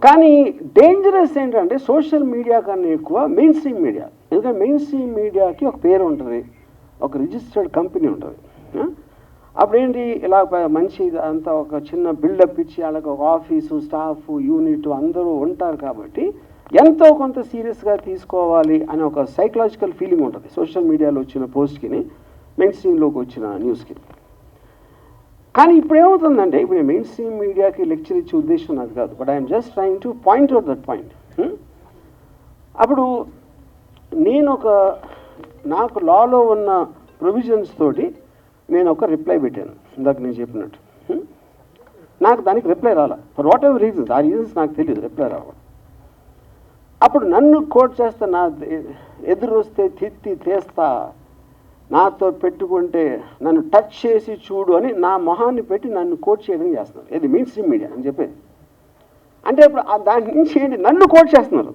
కానీ డేంజరస్ ఏంటంటే social media కన్నా ఎక్కువ మెయిన్ స్ట్రీమ్ మీడియా. ఎందుకంటే మెయిన్ స్ట్రీమ్ మీడియాకి ఒక పేరు ఉంటుంది, ఒక రిజిస్టర్డ్ కంపెనీ ఉంటుంది. అప్పుడేంటి ఇలా మంచి అంతా ఒక చిన్న బిల్డప్ ఇచ్చి వాళ్ళకి ఒక ఆఫీసు, స్టాఫ్, యూనిట్ అందరూ ఉంటారు కాబట్టి ఎంతో కొంత సీరియస్గా తీసుకోవాలి అనే ఒక సైకలాజికల్ ఫీలింగ్ ఉంటుంది సోషల్ మీడియాలో వచ్చిన పోస్ట్కి, మెయిన్ స్ట్రీమ్లోకి వచ్చిన న్యూస్కి. కానీ ఇప్పుడు ఏమవుతుందంటే, ఇప్పుడు మెయిన్ స్ట్రీమ్ మీడియాకి లెక్చర్ ఇచ్చే ఉద్దేశం నాకు కాదు, but I'm just trying to point out that point. అప్పుడు నేను నాకు లాలో ఉన్న ప్రొవిజన్స్ తోటి నేను ఒక రిప్లై పెట్టాను, ఇందాక నేను చెప్పినట్టు. నాకు దానికి రిప్లై రాలా, ఫర్ వాట్ ఎవర్ రీజన్స్, ఆ రీజన్స్ నాకు తెలియదు రిప్లై రావడం. అప్పుడు నన్ను కోట్ చేస్తా, నా ఎదురు వస్తే తిత్తి తీస్తా, నాతో పెట్టుకుంటే నన్ను టచ్ చేసి చూడు అని నా మొహాన్ని పెట్టి నన్ను కోట్ చేయడం చేస్తున్నారు. ఇది మెయిన్ స్ట్రీమ్ మీడియా అని చెప్పేది. అంటే ఇప్పుడు దాని నుంచి ఏంటి, నన్ను కోట్ చేస్తున్నారు.